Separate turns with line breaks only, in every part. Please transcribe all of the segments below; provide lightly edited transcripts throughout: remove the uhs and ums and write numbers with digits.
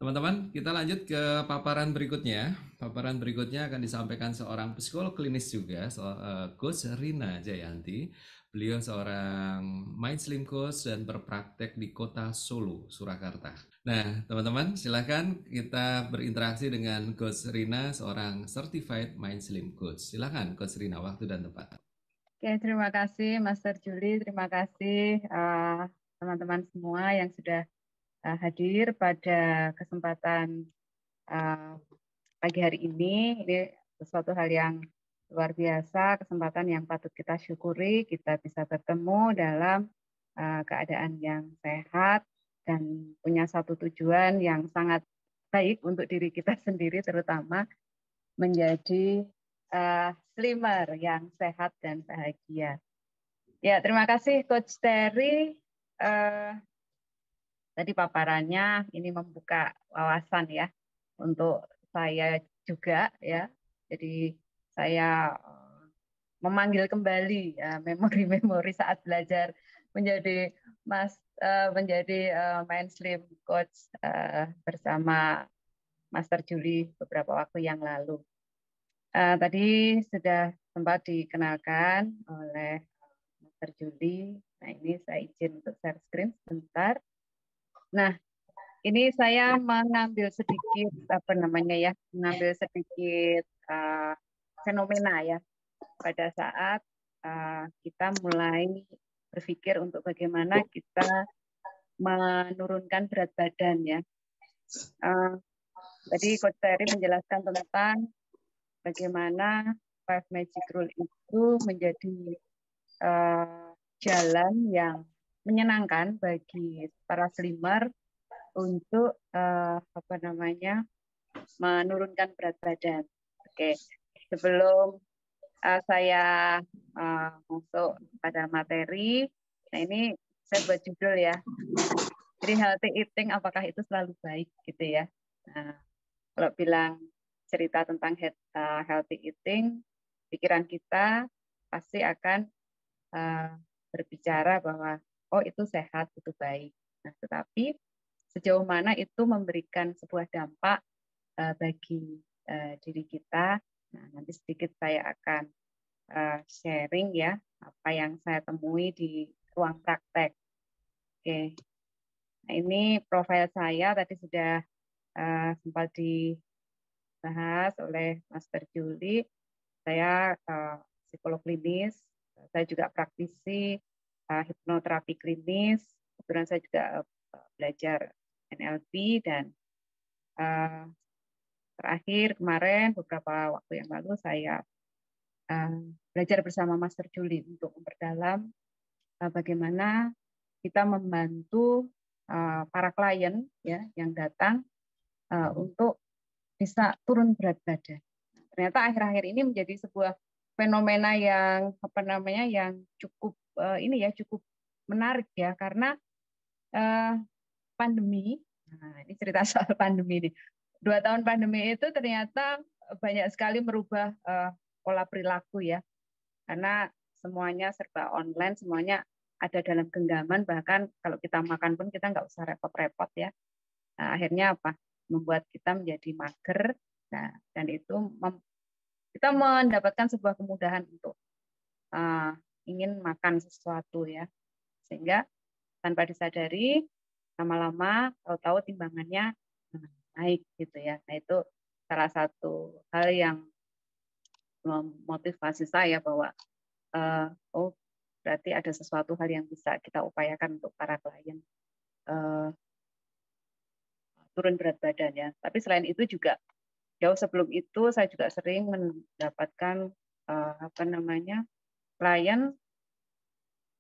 Teman-teman, kita lanjut ke paparan berikutnya. Paparan berikutnya akan disampaikan seorang psikolog klinis juga, Coach Rina Jayanti. Beliau seorang Mind Slim Coach dan berpraktek di kota Solo, Surakarta. Nah, teman-teman, silakan kita berinteraksi dengan Coach Rina, seorang Certified Mind Slim Coach. Silakan, Coach Rina, waktu dan tempat.
Oke, terima kasih Master Julie, terima kasih teman-teman semua yang sudah hadir pada kesempatan pagi hari ini. Ini sesuatu hal yang luar biasa, kesempatan yang patut kita syukuri, kita bisa bertemu dalam keadaan yang sehat dan punya satu tujuan yang sangat baik untuk diri kita sendiri, terutama menjadi slimmer yang sehat dan bahagia. Ya, terima kasih Coach Terry. Tadi paparannya ini membuka wawasan ya untuk saya juga ya. Jadi saya memanggil kembali memori-memori saat belajar menjadi menjadi Mind Slim Coach bersama Master Julie beberapa waktu yang lalu. Tadi sudah sempat dikenalkan oleh Master Julie. Nah, ini saya izin untuk share screen sebentar. Nah, ini saya mengambil sedikit mengambil sedikit fenomena ya pada saat kita mulai berpikir untuk bagaimana kita menurunkan berat badan ya. Tadi Coach Terry menjelaskan tentang bagaimana Five Magic Rule itu menjadi jalan yang menyenangkan bagi para slimmer untuk menurunkan berat badan. Oke, sebelum saya masuk pada materi, nah ini saya buat judul ya. Jadi healthy eating apakah itu selalu baik gitu ya? Nah, kalau bilang cerita tentang healthy eating, pikiran kita pasti akan berbicara bahwa oh itu sehat, itu baik. Nah, tetapi sejauh mana itu memberikan sebuah dampak bagi diri kita. Nah, nanti sedikit saya akan sharing ya apa yang saya temui di ruang praktek. Oke, nah ini profil saya tadi sudah sempat dibahas oleh Master Julie. Saya psikolog klinis, saya juga praktisi hipnoterapi klinis. Kebetulan saya juga belajar NLP dan terakhir kemarin beberapa waktu yang lalu saya belajar bersama Master Julie untuk memperdalam bagaimana kita membantu para klien ya yang datang untuk bisa turun berat badan. Ternyata akhir-akhir ini menjadi sebuah fenomena yang yang cukup cukup menarik ya karena pandemi. Nah, ini cerita soal pandemi ini. 2 tahun pandemi itu ternyata banyak sekali merubah pola perilaku ya, karena semuanya serba online, semuanya ada dalam genggaman, bahkan kalau kita makan pun kita nggak usah repot-repot ya. Nah, akhirnya apa? Membuat kita menjadi mager, nah, dan itu kita mendapatkan sebuah kemudahan untuk ingin makan sesuatu ya, sehingga tanpa disadari lama-lama tahu-tahu timbangannya naik gitu ya. Nah itu salah satu hal yang memotivasi saya bahwa oh berarti ada sesuatu hal yang bisa kita upayakan untuk para klien turun berat badan ya. Tapi selain itu juga jauh sebelum itu saya juga sering mendapatkan klien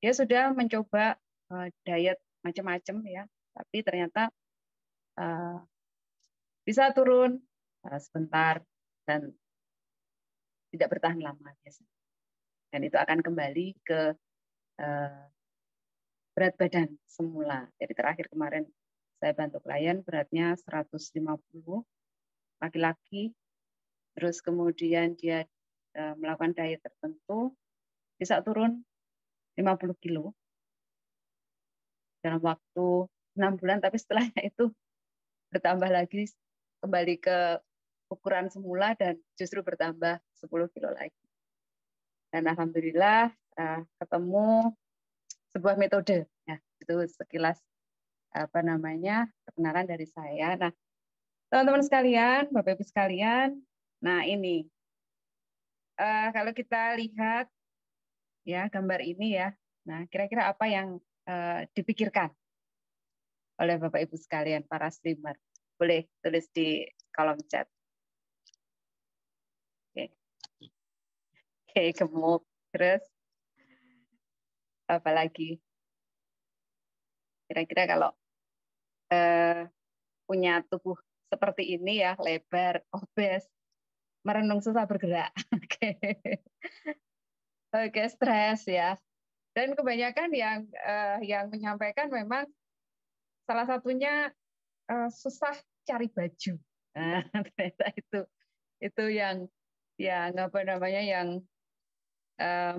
dia sudah mencoba diet macam-macam ya, tapi ternyata bisa turun sebentar dan tidak bertahan lama biasanya. Dan itu akan kembali ke berat badan semula. Jadi terakhir kemarin saya bantu klien beratnya 150 laki-laki, terus kemudian dia melakukan diet tertentu, bisa turun 50 kilo dalam waktu 6 bulan, tapi setelahnya itu bertambah lagi kembali ke ukuran semula dan justru bertambah 10 kilo lagi. Dan alhamdulillah ketemu sebuah metode. Ya, itu sekilas perkenalan dari saya. Nah, teman-teman sekalian, Bapak Ibu sekalian, nah ini kalau kita lihat ya gambar ini ya, nah kira-kira apa yang dipikirkan oleh Bapak Ibu sekalian para streamer? Boleh tulis di kolom chat. Oke, gemuk. Terus apa lagi? Kira-kira kalau punya tubuh seperti ini ya, lebar, obes, merenung susah bergerak. Oke. Oke, stres ya. Dan kebanyakan yang menyampaikan memang salah satunya susah cari baju. Nah, ternyata itu yang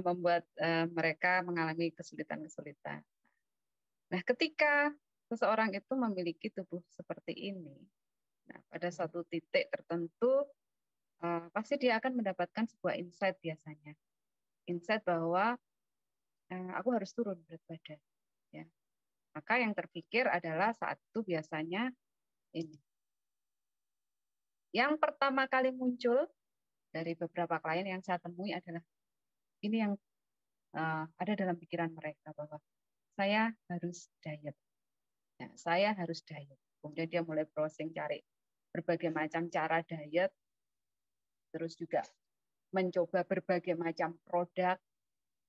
membuat mereka mengalami kesulitan-kesulitan. Nah, ketika seseorang itu memiliki tubuh seperti ini, nah, pada suatu titik tertentu pasti dia akan mendapatkan sebuah insight biasanya. Insight bahwa aku harus turun berat badan. Ya. Maka yang terpikir adalah saat itu biasanya ini. Yang pertama kali muncul dari beberapa klien yang saya temui adalah ini yang ada dalam pikiran mereka bahwa saya harus diet. Ya, saya harus diet. Kemudian dia mulai browsing cari berbagai macam cara diet, terus juga mencoba berbagai macam produk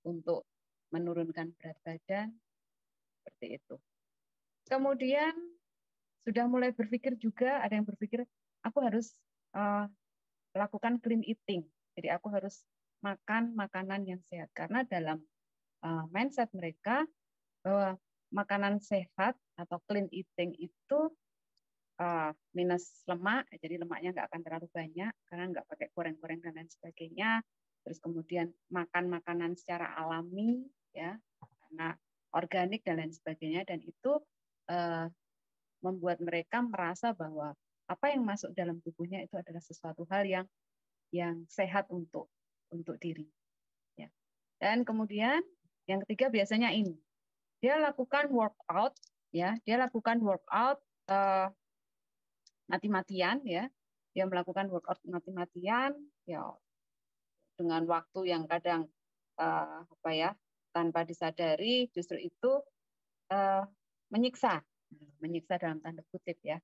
untuk menurunkan berat badan, seperti itu. Kemudian sudah mulai berpikir juga, ada yang berpikir, aku harus lakukan clean eating. Jadi aku harus makan makanan yang sehat. Karena dalam mindset mereka, bahwa makanan sehat atau clean eating itu minus lemak, jadi lemaknya nggak akan terlalu banyak karena nggak pakai goreng-goreng dan lain sebagainya. Terus kemudian makan makanan secara alami, ya, karena organik dan lain sebagainya. Dan itu membuat mereka merasa bahwa apa yang masuk dalam tubuhnya itu adalah sesuatu hal yang sehat untuk diri. Ya. Dan kemudian yang ketiga biasanya ini, dia lakukan workout, ya, dia lakukan workout mati-matian, ya, dia melakukan workout mati-matian, ya, dengan waktu yang kadang tanpa disadari, justru itu menyiksa dalam tanda kutip, ya.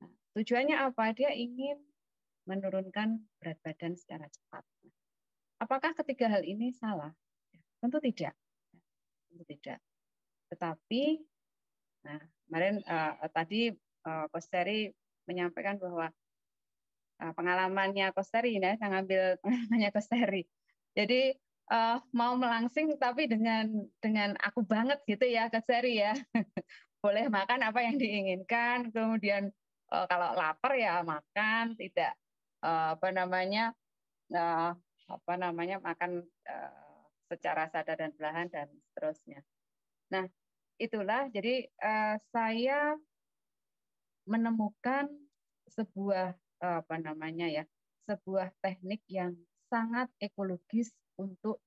Nah, tujuannya apa? Dia ingin menurunkan berat badan secara cepat. Apakah ketiga hal ini salah? Tentu tidak. Tentu tidak. Tetapi, nah, kemarin tadi Coach Terry menyampaikan bahwa pengalamannya Coach Terry, ya, saya ngambil pengalamannya Coach Terry. Jadi mau melangsing tapi dengan aku banget gitu ya Coach Terry ya. Boleh makan apa yang diinginkan, kemudian kalau lapar ya makan, tidak makan secara sadar dan perlahan dan seterusnya. Nah, itulah jadi saya menemukan sebuah sebuah teknik yang sangat ekologis untuk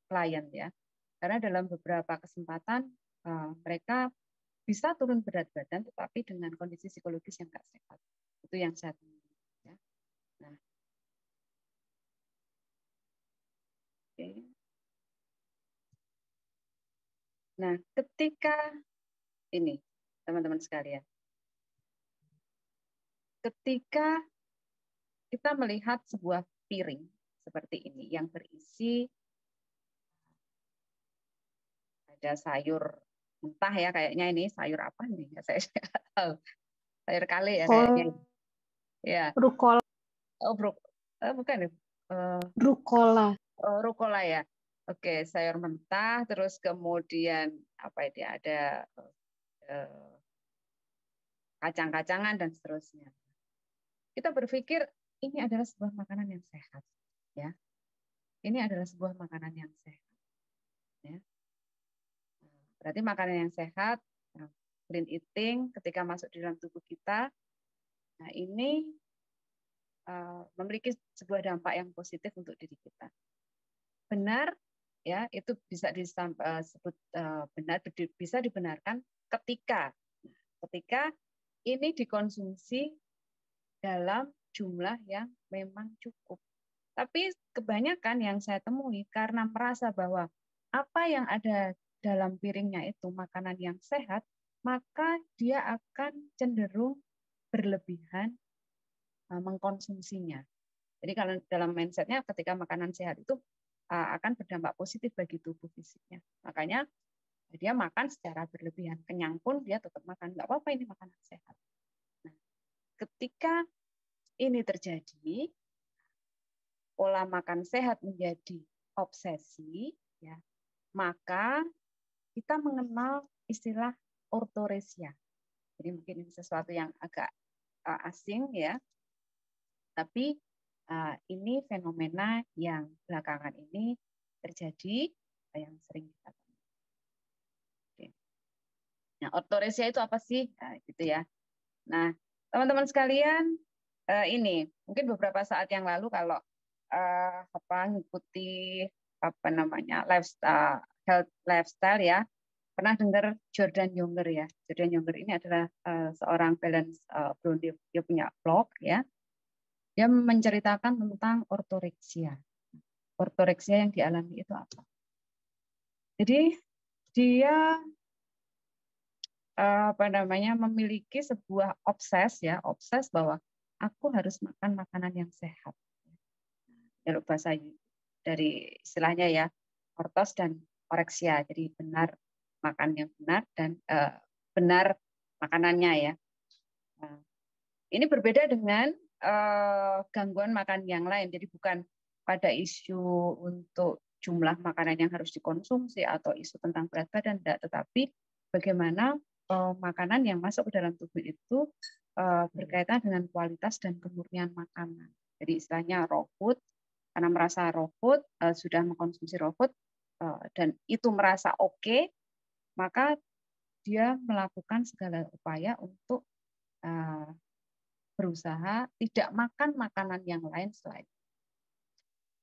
klien, ya. Karena dalam beberapa kesempatan mereka bisa turun berat badan tetapi dengan kondisi psikologis yang nggak sehat. Itu yang saya temui, ya. Nah, okay. Nah, ketika ini teman-teman sekalian, ketika kita melihat sebuah piring seperti ini yang berisi ada sayur mentah, ya, kayaknya ini sayur apa nih? Saya nggak tahu. Sayur kale ya kayaknya. Ya.
Rukola.
Oh, bukan ya.
Rukola.
Oh, rukola ya. Oke, sayur mentah, terus kemudian apa itu ada kacang-kacangan dan seterusnya. Kita berpikir ini adalah sebuah makanan yang sehat, ya. Ini adalah sebuah makanan yang sehat, ya. Berarti makanan yang sehat clean eating ketika masuk di dalam tubuh kita. Nah, ini memiliki sebuah dampak yang positif untuk diri kita. Benar, ya, itu bisa disebut benar, bisa dibenarkan ketika ini dikonsumsi dalam jumlah yang memang cukup. Tapi kebanyakan yang saya temui karena merasa bahwa apa yang ada dalam piringnya itu makanan yang sehat, maka dia akan cenderung berlebihan mengkonsumsinya. Jadi kalau dalam mindsetnya ketika makanan sehat itu akan berdampak positif bagi tubuh fisiknya. Makanya dia makan secara berlebihan. Kenyang pun dia tetap makan. Nggak apa-apa, ini makanan sehat. Nah, ketika ini terjadi, pola makan sehat menjadi obsesi, ya, maka kita mengenal istilah ortoresia. Jadi mungkin ini sesuatu yang agak asing, ya. Tapi ini fenomena yang belakangan ini terjadi, yang sering kita temui. Nah, ortoresia itu apa sih? Nah, gitu ya. Nah, teman-teman sekalian, ini mungkin beberapa saat yang lalu kalau mengikuti health lifestyle, ya, pernah dengar Jordan Younger, ya. Jordan Younger ini adalah seorang balance bro, dia punya blog, ya. Dia menceritakan tentang ortoreksia. Ortoreksia yang dialami itu apa? Jadi dia memiliki sebuah obses bahwa aku harus makan makanan yang sehat. Kalau bahasa dari istilahnya, ya, ortos dan oreksia. Jadi benar makan yang benar dan benar makanannya, ya. Ini berbeda dengan gangguan makan yang lain. Jadi bukan pada isu untuk jumlah makanan yang harus dikonsumsi atau isu tentang berat badan, tetapi bagaimana makanan yang masuk ke dalam tubuh itu berkaitan dengan kualitas dan kemurnian makanan. Jadi istilahnya raw food, karena merasa raw food, sudah mengkonsumsi raw food, dan itu merasa oke, maka dia melakukan segala upaya untuk berusaha tidak makan makanan yang lain selain.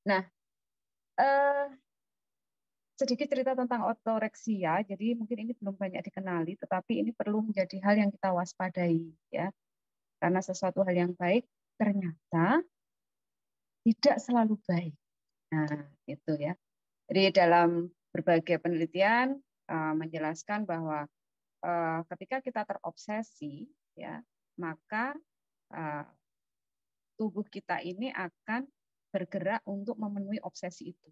Nah, sedikit cerita tentang ortoreksia. Jadi mungkin ini belum banyak dikenali, tetapi ini perlu menjadi hal yang kita waspadai, ya. Karena sesuatu hal yang baik ternyata tidak selalu baik. Nah, itu, ya. Jadi dalam berbagai penelitian menjelaskan bahwa ketika kita terobsesi, ya, maka tubuh kita ini akan bergerak untuk memenuhi obsesi itu.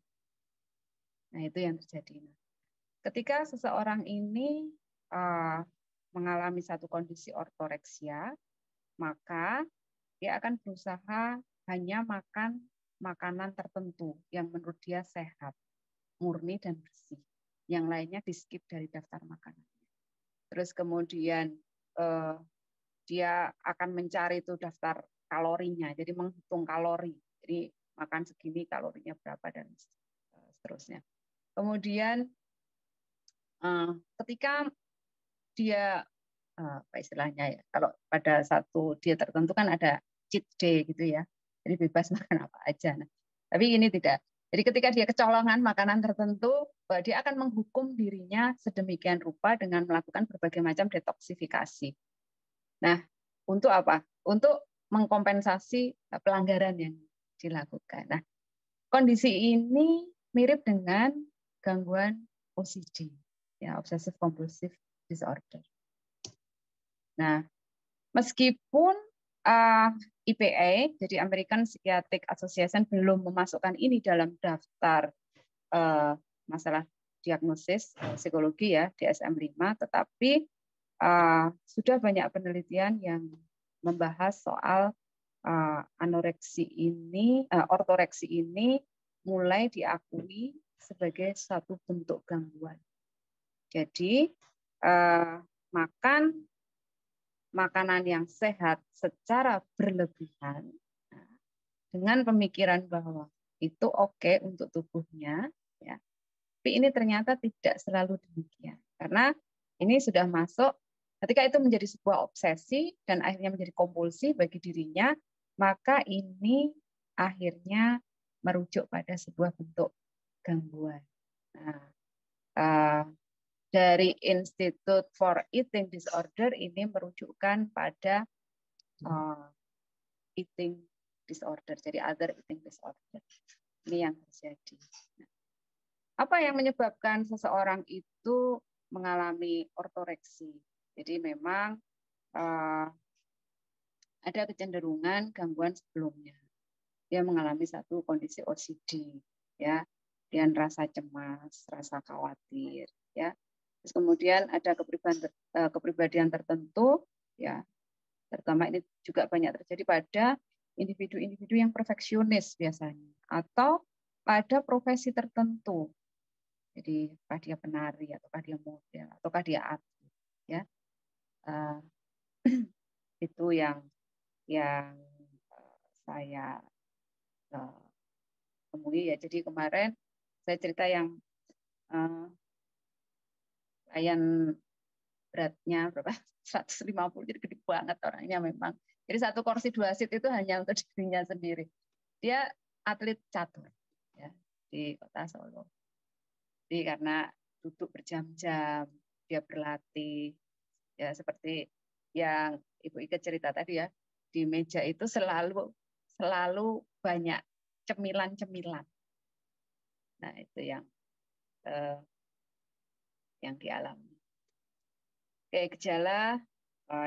Nah, itu yang terjadi. Ketika seseorang ini mengalami satu kondisi ortoreksia, maka dia akan berusaha hanya makan makanan tertentu yang menurut dia sehat, murni dan bersih. Yang lainnya di-skip dari daftar makanan. Terus kemudian dia akan mencari itu daftar kalorinya, jadi menghitung kalori. Jadi makan segini kalorinya berapa dan seterusnya. Kemudian ketika dia apa istilahnya, ya, kalau pada satu dia tertentu kan ada cheat day gitu, ya. Jadi bebas makan apa aja. Nah, tapi ini tidak. Jadi ketika dia kecolongan makanan tertentu, dia akan menghukum dirinya sedemikian rupa dengan melakukan berbagai macam detoksifikasi. Nah, untuk apa? Untuk mengkompensasi pelanggaran yang dilakukan. Nah, kondisi ini mirip dengan gangguan OCD, ya, obsessive compulsive disorder. Nah, meskipun IPA, jadi American Psychiatric Association, belum memasukkan ini dalam daftar masalah diagnosis psikologi, ya, DSM-5, tetapi sudah banyak penelitian yang membahas soal ortoreksi ini mulai diakui sebagai satu bentuk gangguan. Jadi makan makanan yang sehat secara berlebihan dengan pemikiran bahwa itu oke untuk tubuhnya, ya. Tapi ini ternyata tidak selalu demikian, karena ini sudah masuk Ketika itu menjadi sebuah obsesi dan akhirnya menjadi kompulsi bagi dirinya, maka ini akhirnya merujuk pada sebuah bentuk gangguan. Nah, dari Institute for Eating Disorder ini merujukkan pada eating disorder, jadi other eating disorder. Ini yang terjadi. Nah, apa yang menyebabkan seseorang itu mengalami ortoreksi? Jadi memang ada kecenderungan gangguan sebelumnya. Dia mengalami satu kondisi OCD, ya, dan rasa cemas, rasa khawatir, ya. Terus kemudian ada kepribadian tertentu, ya, terutama ini juga banyak terjadi pada individu-individu yang perfeksionis biasanya, atau pada profesi tertentu. Jadi apakah dia penari, ataukah dia model, ataukah dia atlet, ya. Itu yang saya temui, ya. Jadi kemarin saya cerita yang klien beratnya berapa 150, jadi gede banget orangnya memang. Jadi satu kursi 2 seat itu hanya untuk dirinya sendiri. Dia atlet catur, ya, di kota Solo. Jadi karena duduk berjam-jam, dia berlatih, ya, seperti yang Ibu Ika cerita tadi, ya, di meja itu selalu banyak cemilan-cemilan. Nah, itu yang dialami. Oke, gejala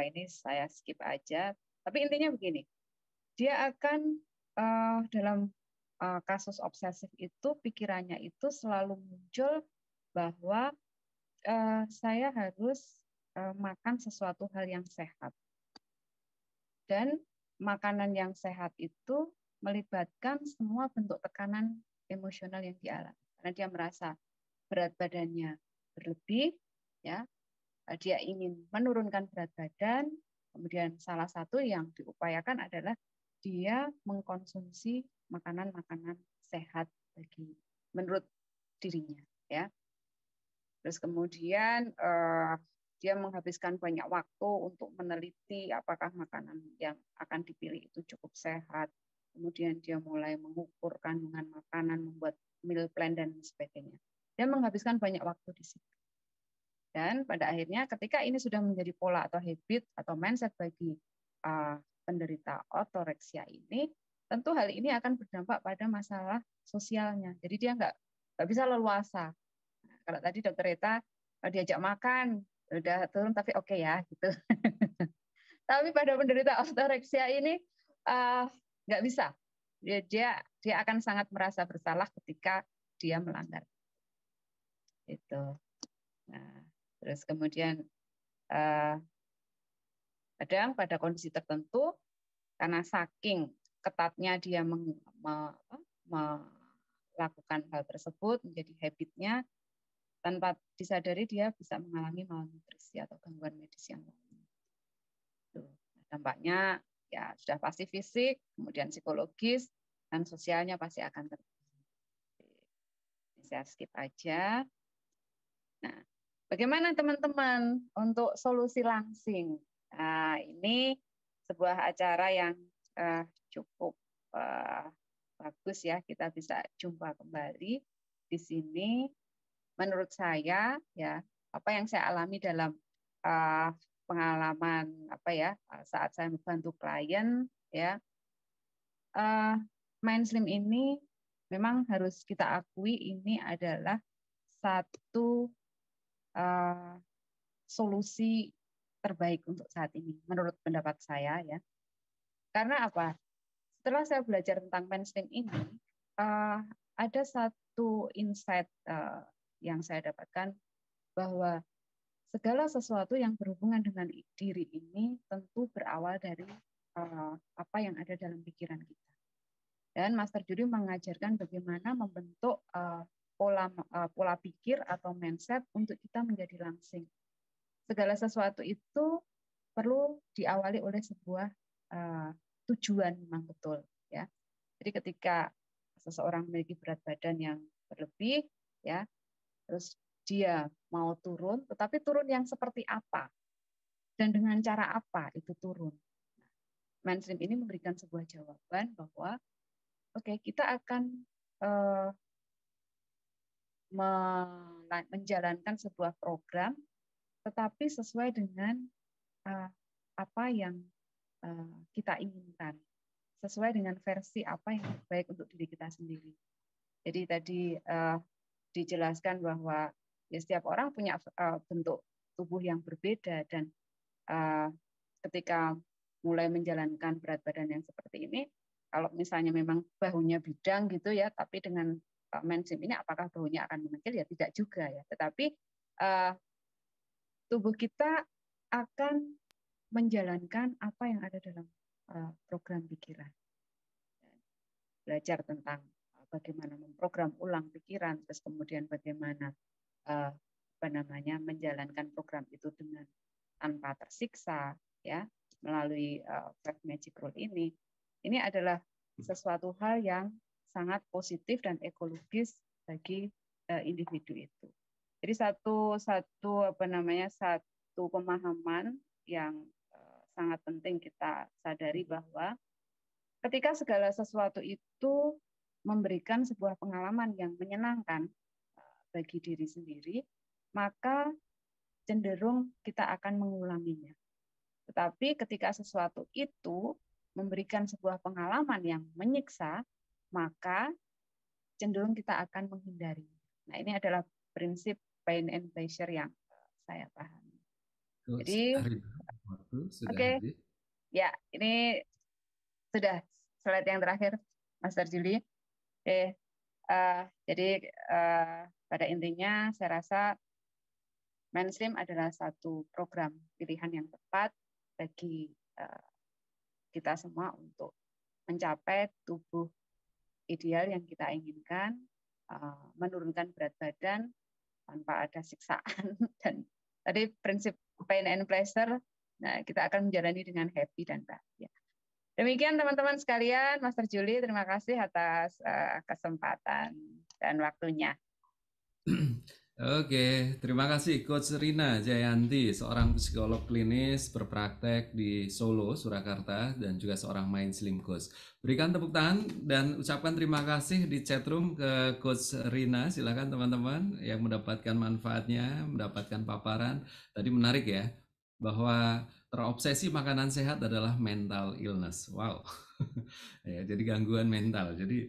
ini saya skip aja. Tapi intinya begini, dia akan dalam kasus obsesif itu pikirannya itu selalu muncul bahwa saya harus makan sesuatu hal yang sehat. Dan makanan yang sehat itu melibatkan semua bentuk tekanan emosional yang dialami. Karena dia merasa berat badannya berlebih, ya, dia ingin menurunkan berat badan, kemudian salah satu yang diupayakan adalah dia mengkonsumsi makanan-makanan sehat menurut dirinya, ya. Terus kemudian dia menghabiskan banyak waktu untuk meneliti apakah makanan yang akan dipilih itu cukup sehat. Kemudian dia mulai mengukur kandungan makanan, membuat meal plan dan sebagainya. Dia menghabiskan banyak waktu di situ. Dan pada akhirnya ketika ini sudah menjadi pola atau habit atau mindset bagi penderita ortoreksia ini, tentu hal ini akan berdampak pada masalah sosialnya. Jadi dia nggak bisa leluasa. Nah, kalau tadi Dokter Rita diajak makan, udah turun tapi oke, ya, gitu. Tapi pada penderita ortoreksia ini nggak bisa. Dia akan sangat merasa bersalah ketika dia melanggar. Itu. Nah, terus kemudian kadang pada kondisi tertentu karena saking ketatnya dia melakukan hal tersebut menjadi habitnya, tanpa disadari dia bisa mengalami malnutrisi atau gangguan medis yang lain. Dampaknya ya sudah pasti fisik, kemudian psikologis, dan sosialnya pasti akan terjadi. Saya skip aja. Nah, bagaimana teman-teman untuk solusi langsing? Nah, ini sebuah acara yang cukup bagus, ya. Kita bisa jumpa kembali di sini. Menurut saya, ya, apa yang saya alami dalam pengalaman saat saya membantu klien, ya, Mindslim ini memang harus kita akui ini adalah satu solusi terbaik untuk saat ini, menurut pendapat saya, ya. Karena apa? Setelah saya belajar tentang Mindslim ini, ada satu insight yang saya dapatkan bahwa segala sesuatu yang berhubungan dengan diri ini tentu berawal dari apa yang ada dalam pikiran kita. Dan Master Juri mengajarkan bagaimana membentuk pola pikir atau mindset untuk kita menjadi langsing. Segala sesuatu itu perlu diawali oleh sebuah tujuan, memang betul, ya. Jadi ketika seseorang memiliki berat badan yang berlebih, ya, terus dia mau turun, tetapi turun yang seperti apa? dan dengan cara apa itu turun. Mainstream ini memberikan sebuah jawaban bahwa oke, kita akan menjalankan sebuah program, tetapi sesuai dengan apa yang kita inginkan, sesuai dengan versi apa yang baik untuk diri kita sendiri. Jadi tadi dijelaskan bahwa ya setiap orang punya bentuk tubuh yang berbeda, dan ketika mulai menjalankan berat badan yang seperti ini, kalau misalnya memang bahunya bidang gitu ya, tapi dengan mainstream ini apakah bahunya akan mengecil? Ya tidak juga ya. Tetapi tubuh kita akan menjalankan apa yang ada dalam program pikiran. Belajar tentang bagaimana memprogram ulang pikiran, terus kemudian bagaimana menjalankan program itu dengan tanpa tersiksa, ya, melalui Five Magic Rule ini. Ini adalah sesuatu hal yang sangat positif dan ekologis bagi individu itu. Jadi satu pemahaman yang sangat penting kita sadari bahwa ketika segala sesuatu itu memberikan sebuah pengalaman yang menyenangkan bagi diri sendiri, maka cenderung kita akan mengulanginya. Tetapi ketika sesuatu itu memberikan sebuah pengalaman yang menyiksa, maka cenderung kita akan menghindari. Nah, ini adalah prinsip pain and pleasure yang saya pahami. Jadi, oke, ya, ini sudah slide yang terakhir, Master Julie. Oke, jadi pada intinya saya rasa mainstream adalah satu program pilihan yang tepat bagi kita semua untuk mencapai tubuh ideal yang kita inginkan, menurunkan berat badan tanpa ada siksaan, dan tadi prinsip pain and pleasure, nah kita akan menjalani dengan happy dan bahagia. Demikian teman-teman sekalian, Master Julie, terima kasih atas kesempatan dan waktunya.
Oke, terima kasih Coach Rina Jayanti, seorang psikolog klinis berpraktek di Solo, Surakarta, dan juga seorang Mind Slim Coach. Berikan tepuk tangan dan ucapkan terima kasih di chatroom ke Coach Rina. Silakan teman-teman yang mendapatkan manfaatnya, mendapatkan paparan. Tadi menarik ya, bahwa terobsesi makanan sehat adalah mental illness. Wow, ya, jadi gangguan mental. Jadi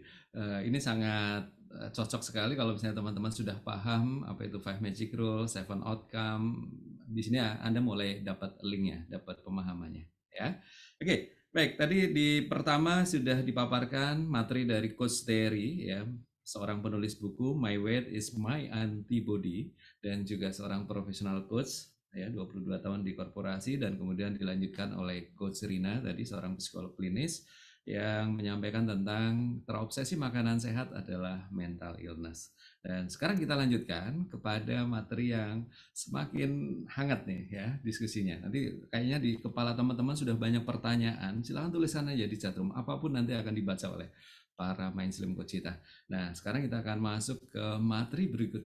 ini sangat cocok sekali kalau misalnya teman-teman sudah paham apa itu Five Magic Rule, Seven Outcome. Di sini Anda mulai dapat linknya, dapat pemahamannya. Ya, oke. Baik, tadi di pertama sudah dipaparkan materi dari Coach Terry, ya, seorang penulis buku My Weight is My Antibody, dan juga seorang profesional coach, ya, 22 tahun di korporasi, dan kemudian dilanjutkan oleh Coach Rina tadi, seorang psikolog klinis yang menyampaikan tentang terobsesi makanan sehat adalah mental illness. Dan sekarang kita lanjutkan kepada materi yang semakin hangat nih ya diskusinya. Nanti kayaknya di kepala teman-teman sudah banyak pertanyaan, silahkan tuliskan aja di chatroom, apapun nanti akan dibaca oleh para Mind Slim Coach kita. Nah, sekarang kita akan masuk ke materi berikut